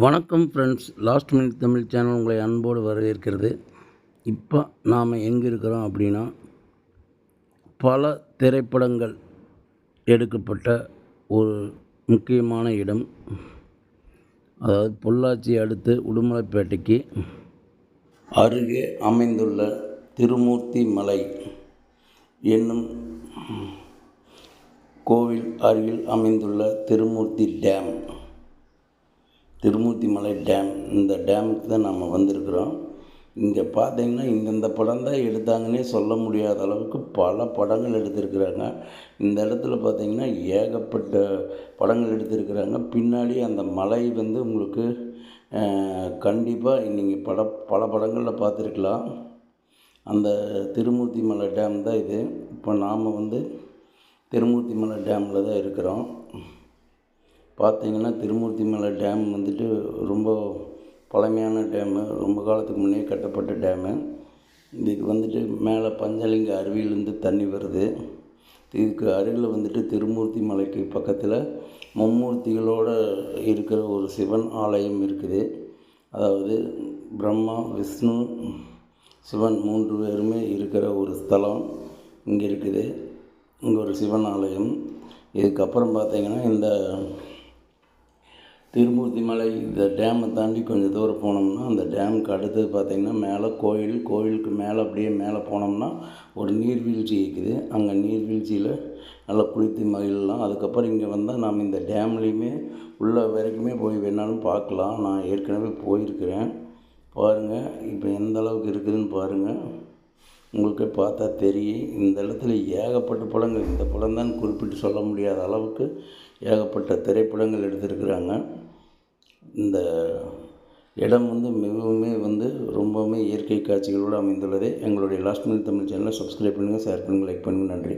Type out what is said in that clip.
வணக்கம் friends, last minute Tamil channel உங்களை அன்போடு வரவேற்கிறது. இப்போ நாம் எங்கே இருக்கிறோம் அப்படின்னா, பல திரைப்படங்கள் எடுக்கப்பட்ட ஒரு முக்கியமான இடம். அதாவது பொள்ளாச்சி அடுத்து உடுமலைப்பேட்டைக்கு அருகே அமைந்துள்ள திருமூர்த்தி மலை என்னும் கோவில் அருகில் அமைந்துள்ள திருமூர்த்தி டேம், திருமூர்த்தி மலை டேம். இந்த டேமுக்கு தான் நம்ம வந்திருக்கிறோம். இங்கே பார்த்தீங்கன்னா இந்தந்த படம் தான் எடுத்தாங்கன்னே சொல்ல முடியாத அளவுக்கு பல படங்கள் எடுத்திருக்கிறாங்க. இந்த இடத்துல பார்த்திங்கன்னா ஏகப்பட்ட படங்கள் எடுத்திருக்கிறாங்க. பின்னாடி அந்த மலை உங்களுக்கு கண்டிப்பாக நீங்கள் பல படங்களில் பார்த்துருக்கலாம். அந்த திருமூர்த்தி மலை டேம் தான் இது. இப்போ நாம் திருமூர்த்தி மலை டேமில் தான் இருக்கிறோம். பார்த்திங்கன்னா திருமூர்த்தி மலை டேம் ரொம்ப பழமையான டேமு, ரொம்ப காலத்துக்கு முன்னே கட்டப்பட்ட டேமு. இதுக்கு மேலே பஞ்சலிங்க அருவியிலேருந்து தண்ணி வருது. இதுக்கு அருகில் திருமூர்த்தி மலைக்கு பக்கத்தில் மும்மூர்த்திகளோடு இருக்கிற ஒரு சிவன் ஆலயம் இருக்குது. அதாவது பிரம்மா, விஷ்ணு, சிவன் 3 பேருமே இருக்கிற ஒரு ஸ்தலம் இங்கே இருக்குது. இங்கே ஒரு சிவன் ஆலயம். இதுக்கப்புறம் பார்த்திங்கன்னா இந்த திருமூர்த்தி மலை இந்த டேமை தாண்டி கொஞ்சம் தூரம் போனோம்னா அந்த டேமுக்கு அடுத்தது பார்த்திங்கன்னா மேலே கோயிலுக்கு மேலே அப்படியே மேலே போனோம்னா ஒரு நீர்வீழ்ச்சி இருக்குது. அங்கே நீர்வீழ்ச்சியில் நல்லா குளித்து மகிழலாம். அதுக்கப்புறம் இங்கே வந்தால் நாம் இந்த டேம்லேயுமே உள்ள வரைக்குமே போய் வேணாலும் பார்க்கலாம். நான் ஏற்கனவே போயிருக்கிறேன். பாருங்கள் இப்போ எந்த அளவுக்கு இருக்குதுன்னு பாருங்கள், உங்களுக்கு பார்த்தா தெரியும். இந்த இடத்துல ஏகப்பட்ட படங்கள், இந்த படம் தான் குறிப்பிட்டு சொல்ல முடியாத அளவுக்கு ஏகப்பட்ட திரைப்படங்கள் எடுத்திருக்கிறாங்க. இந்த இடம் மிகவும் ரொம்பவுமே இயற்கை காட்சிகளோடு அமைந்துள்ளது. எங்களுடைய லாஸ்ட் மினிட் தமிழ் சேனலை சப்ஸ்கிரைப் பண்ணுங்கள், ஷேர் பண்ணுங்கள், லைக் பண்ணுங்கள். நன்றி.